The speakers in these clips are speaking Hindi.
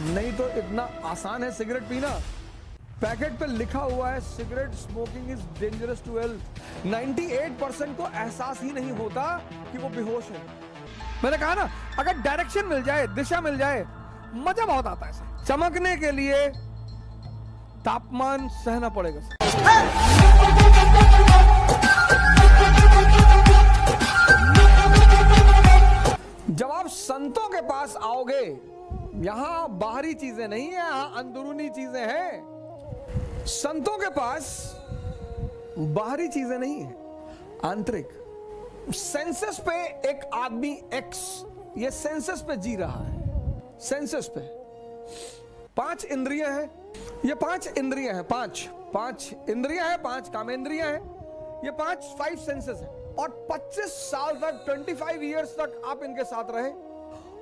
नहीं तो इतना आसान है सिगरेट पीना। पैकेट पे लिखा हुआ है cigarette smoking is dangerous to health. 98% को एहसास ही नहीं होता कि वो बेहोश है। मैंने कहा ना, अगर डायरेक्शन मिल जाए, दिशा मिल जाए, मजा बहुत आता है सर। चमकने के लिए तापमान सहना पड़ेगा सर। जब आप संतों के पास आओगे, यहां बाहरी चीजें नहीं है, यहां अंदरूनी चीजें हैं। संतों के पास बाहरी चीजें नहीं है, आंतरिक। सेंसस पे एक आदमी एक्स, ये सेंसस पे जी रहा है। सेंसस पे 5 इंद्रियां हैं। ये 5 इंद्रियां हैं, पांच इंद्रियां हैं, 5 कामेंद्रियां हैं। ये 5 सेंसेस हैं। और 25 साल तक, 25 इयर्स तक आप इनके साथ रहे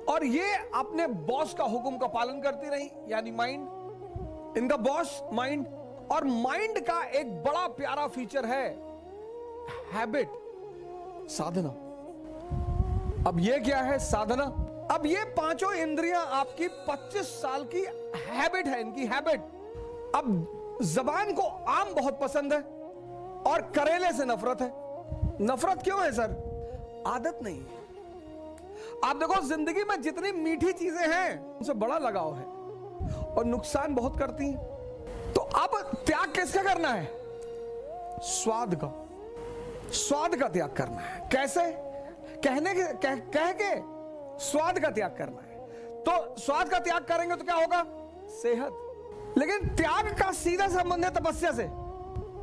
और ये अपने बॉस का हुक्म का पालन करती रही, यानी माइंड। इनका बॉस माइंड। और माइंड का एक बड़ा प्यारा फीचर है हैबिट, साधना। अब ये क्या है? साधना। अब ये 5 इंद्रियां आपकी 25 साल की हैबिट है, इनकी हैबिट। अब जबान को आम बहुत पसंद है और करेले से नफरत है। नफरत क्यों है सर? आदत नहीं है। आप देखो, जिंदगी में जितनी मीठी चीजें हैं उनसे बड़ा लगाव है और नुकसान बहुत करती हैं। तो अब त्याग किसका करना है? स्वाद का। स्वाद का त्याग करना है। कैसे? कह के स्वाद का त्याग करना है। तो स्वाद का त्याग करेंगे तो क्या होगा? सेहत। लेकिन त्याग का सीधा संबंध है तपस्या से।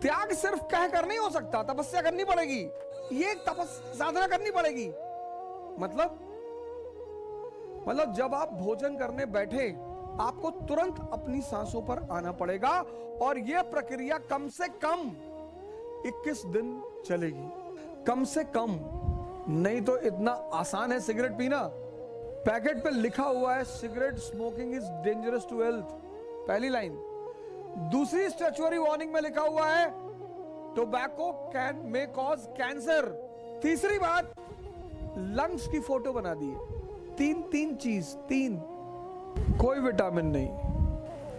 त्याग सिर्फ कह कर नहीं हो सकता, तपस्या करनी पड़ेगी। ये साधना करनी पड़ेगी। मतलब जब आप भोजन करने बैठे, आपको तुरंत अपनी सांसों पर आना पड़ेगा और यह प्रक्रिया कम से कम 21 दिन चलेगी। कम से कम। नहीं तो इतना आसान है सिगरेट पीना। पैकेट पे लिखा हुआ है cigarette smoking is dangerous to health, पहली लाइन। दूसरी स्टैच्यूटरी वार्निंग में लिखा हुआ है tobacco can may cause cancer. तीसरी बात, लंग्स की फोटो बना दी है। तीन चीज, कोई विटामिन नहीं,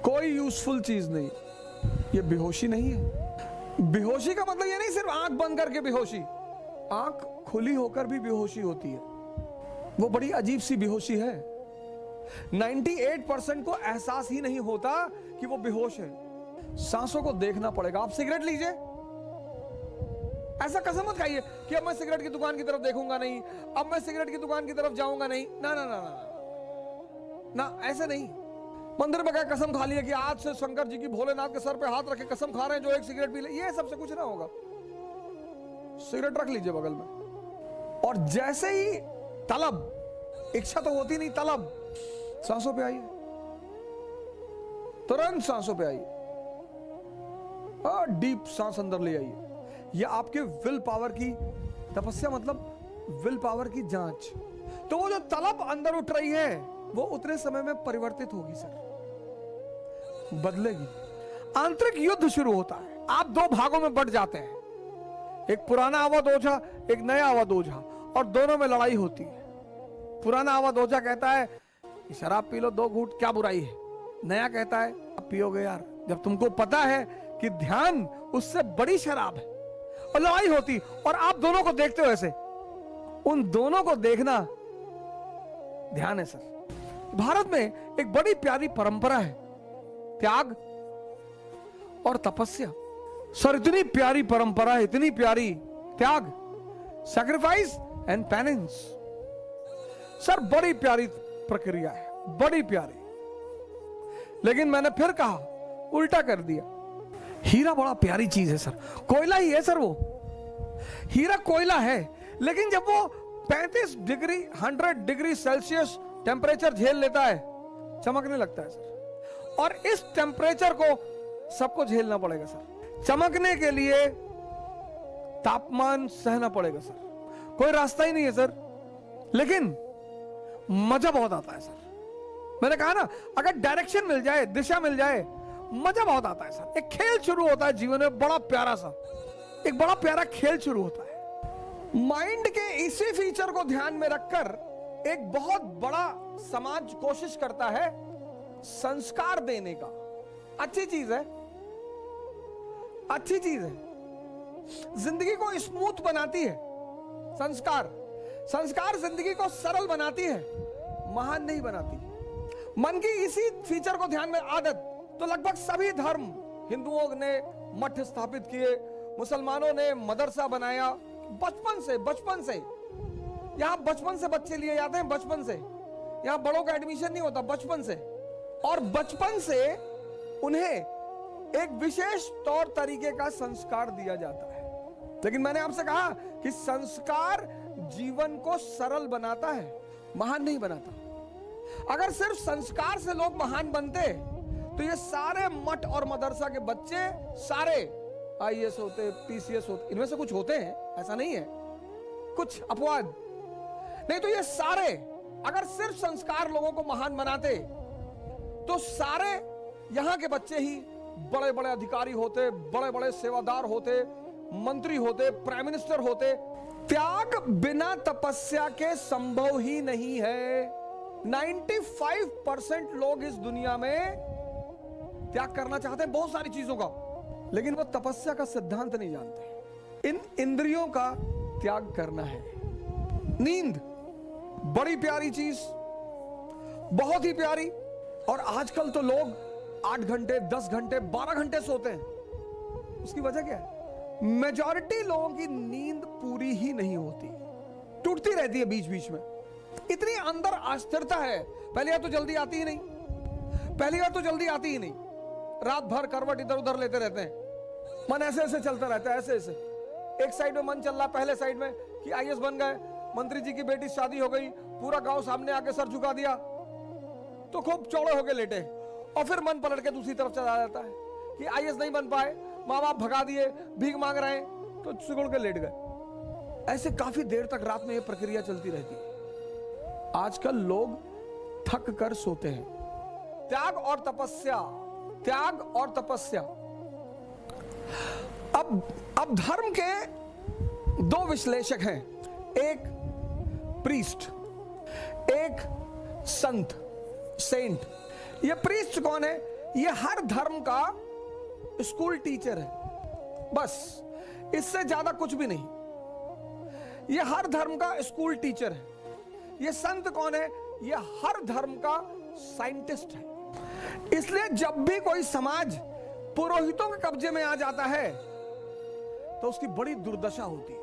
कोई यूजफुल चीज नहीं। ये बेहोशी नहीं है। बेहोशी का मतलब ये नहीं सिर्फ आंख बंद करके बेहोशी, आंख खुली होकर भी बेहोशी होती है। वो बड़ी अजीब सी बेहोशी है। 98% को एहसास ही नहीं होता कि वो बेहोश है। सांसों को देखना पड़ेगा। आप सिगरेट लीजिए, ऐसा कसम मत खाइए कि अब मैं सिगरेट की दुकान की तरफ देखूंगा नहीं, अब मैं सिगरेट की दुकान की तरफ जाऊंगा नहीं। ना ना ना ना ना, ऐसे नहीं। मंदिर में गए, कसम खा लिया कि आज से शंकर जी की, भोलेनाथ के सर पे हाथ रखे कसम खा रहे हैं, जो एक सिगरेट पी ले, ये सबसे कुछ ना होगा। सिगरेट रख लीजिए बगल में और जैसे ही तलब, इच्छा तो होती नहीं, तलब, सांसों पे आइए, तुरंत सांसों पे आइए और डीप सांस अंदर ले आइए। यह आपके विल पावर की तपस्या, मतलब विल पावर की जांच। तो वो जो तलब अंदर उठ रही है वो उतने समय में परिवर्तित होगी सर, बदलेगी। आंतरिक युद्ध शुरू होता है। आप 2 भागों में बट जाते हैं, एक पुराना अवध ओझा, एक नया अवध ओझा, और दोनों में लड़ाई होती है। पुराना अवध ओझा कहता है शराब पी लो 2 घूंट, क्या बुराई है। नया कहता है अब पियोगे यार, जब तुमको पता है कि ध्यान उससे बड़ी शराब है। और लड़ाई होती, और आप दोनों को देखते हो ऐसे। उन दोनों को देखना ध्यान है सर। भारत में एक बड़ी प्यारी परंपरा है, त्याग और तपस्या। सर इतनी प्यारी परंपरा है, इतनी प्यारी। त्याग, सैक्रिफाइस एंड पेनेंस। सर बड़ी प्यारी प्रक्रिया है, बड़ी प्यारी। लेकिन मैंने फिर कहा, उल्टा कर दिया। हीरा बड़ा प्यारी चीज है सर, कोयला ही है सर। वो हीरा कोयला है, लेकिन जब वो 35 डिग्री 100 डिग्री सेल्सियस टेम्परेचर झेल लेता है, चमकने लगता है सर। और इस टेम्परेचर को सबको झेलना पड़ेगा सर। चमकने के लिए तापमान सहना पड़ेगा सर। कोई रास्ता ही नहीं है सर, लेकिन मजा बहुत आता है सर। मैंने कहा ना, अगर डायरेक्शन मिल जाए, दिशा मिल जाए, मजा बहुत आता है सर। एक खेल शुरू होता है जीवन में, बड़ा प्यारा सा, एक बड़ा प्यारा खेल शुरू होता है। माइंड के इसी फीचर को ध्यान में रखकर एक बहुत बड़ा समाज कोशिश करता है संस्कार देने का। अच्छी चीज है, अच्छी चीज है, जिंदगी को स्मूथ बनाती है। संस्कार, संस्कार जिंदगी को सरल बनाती है, महान नहीं बनाती। मन की इसी फीचर को ध्यान में, आदत तो लगभग सभी धर्म, हिंदुओं ने मठ स्थापित किए, मुसलमानों ने मदरसा बनाया। बचपन से यहां बचपन से बच्चे लिए जाते हैं, बचपन से यहां बड़ों का एडमिशन नहीं होता, बचपन से। और बचपन से उन्हें एक विशेष तौर तरीके का संस्कार दिया जाता है। लेकिन मैंने आपसे कहा कि संस्कार जीवन को सरल बनाता है, महान नहीं बनाता। अगर सिर्फ संस्कार से लोग महान बनते तो ये सारे मठ और मदरसा के बच्चे सारे आईएएस होते, पीसीएस होते। इनमें से कुछ होते हैं, ऐसा नहीं है, कुछ अपवाद नहीं। तो ये सारे अगर सिर्फ संस्कार लोगों को महान बनाते तो सारे यहां के बच्चे ही बड़े बड़े अधिकारी होते, बड़े बड़े सेवादार होते, मंत्री होते, प्राइम मिनिस्टर होते। त्याग बिना तपस्या के संभव ही नहीं है। 95% लोग इस दुनिया में त्याग करना चाहते हैं बहुत सारी चीजों का, लेकिन वो तपस्या का सिद्धांत नहीं जानते। इन इंद्रियों का त्याग करना है। नींद बड़ी प्यारी चीज, बहुत ही प्यारी। और आजकल तो लोग 8 घंटे, 10 घंटे, 12 घंटे सोते हैं। उसकी वजह क्या है? मेजॉरिटी लोगों की नींद पूरी ही नहीं होती, टूटती रहती है बीच बीच में। इतनी अंदर अस्थिरता है। पहली बार तो जल्दी आती ही नहीं, पहली बार तो जल्दी आती ही नहीं। रात भर करवट इधर उधर लेते रहते हैं, मन ऐसे ऐसे चलता रहता है, ऐसे ऐसे। एक साइड में मन चल रहा, पहले साइड में कि आईएएस बन गए, मंत्री जी की बेटी शादी हो गई, पूरा गांव सामने आके सर झुका दिया तो खूब चौड़े होके लेटे। और फिर मन पलट के दूसरी तरफ चला जाता है कि आईएएस नहीं बन पाए, माँ बाप भगा दिए, भीख मांग रहे हैं, तो सिकुड़ के लेट गए। ऐसे काफी देर तक रात में यह प्रक्रिया चलती रहती है। आजकल लोग थक कर सोते हैं। त्याग और तपस्या, त्याग और तपस्या। अब धर्म के 2 विश्लेषक हैं, एक प्रीस्ट, एक संत, सेंट। ये प्रीस्ट कौन है? ये हर धर्म का स्कूल टीचर है, बस इससे ज्यादा कुछ भी नहीं। ये हर धर्म का स्कूल टीचर है। ये संत कौन है? ये हर धर्म का साइंटिस्ट है। इसलिए जब भी कोई समाज पुरोहितों के कब्जे में आ जाता है तो उसकी बड़ी दुर्दशा होती है।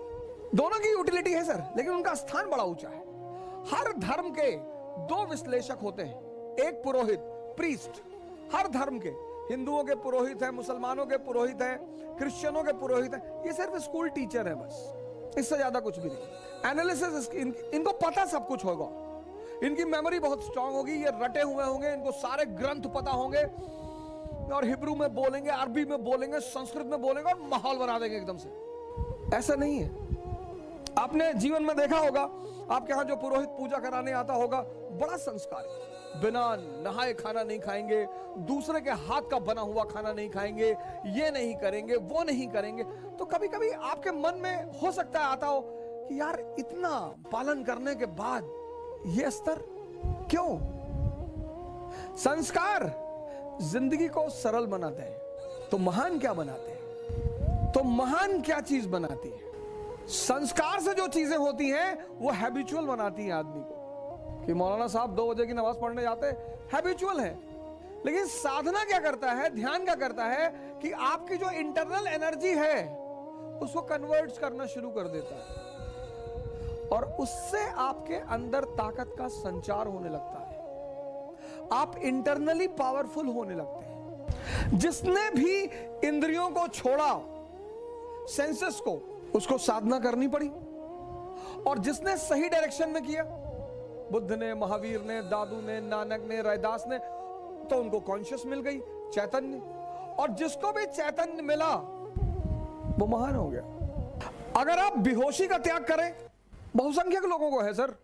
दोनों की यूटिलिटी है सर, लेकिन उनका स्थान बड़ा ऊंचा है। हर धर्म के 2 विश्लेषक होते हैं, एक पुरोहित, प्रीस्ट। हर धर्म के, हिंदुओं के पुरोहित हैं, मुसलमानों के पुरोहित हैं, क्रिश्चियनों के पुरोहित हैं। ये सिर्फ स्कूल टीचर है बस, इससे ज्यादा कुछ भी नहीं। एनालिसिस इनको पता सब कुछ होगा, इनकी मेमोरी बहुत स्ट्रांग होगी, ये रटे हुए होंगे, इनको सारे ग्रंथ पता होंगे और हिब्रू में बोलेंगे, अरबी में बोलेंगे, संस्कृत में बोलेंगे और माहौल बना देंगे एकदम से। ऐसा नहीं है। आपने जीवन में देखा होगा, आपके यहां जो पुरोहित पूजा कराने आता होगा, बड़ा संस्कार है। बिना नहाए खाना नहीं खाएंगे, दूसरे के हाथ का बना हुआ खाना नहीं खाएंगे, ये नहीं करेंगे, वो नहीं करेंगे। तो कभी कभी आपके मन में हो सकता है आता हो कि यार इतना पालन करने के बाद ये स्तर क्यों? संस्कार जिंदगी को सरल बनाते हैं, तो महान क्या बनाते हैं? तो महान क्या चीज बनाती है? संस्कार से जो चीजें होती हैं वो हैबिचुअल बनाती हैं आदमी को। कि मौलाना साहब 2 बजे की नमाज पढ़ने जाते, हैबिचुअल है। लेकिन साधना क्या करता है, ध्यान क्या करता है कि आपकी जो इंटरनल एनर्जी है उसको कन्वर्ट करना शुरू कर देता है और उससे आपके अंदर ताकत का संचार होने लगता है। आप इंटरनली पावरफुल होने लगते हैं। जिसने भी इंद्रियों को छोड़ा, सेंसेस को, उसको साधना करनी पड़ी। और जिसने सही डायरेक्शन में किया, बुद्ध ने, महावीर ने, दादू ने, नानक ने, रैदास ने, तो उनको कॉन्शियस मिल गई, चैतन्य। और जिसको भी चैतन्य मिला वो महान हो गया। अगर आप बेहोशी का त्याग करें, बहुसंख्यक लोगों को है सर,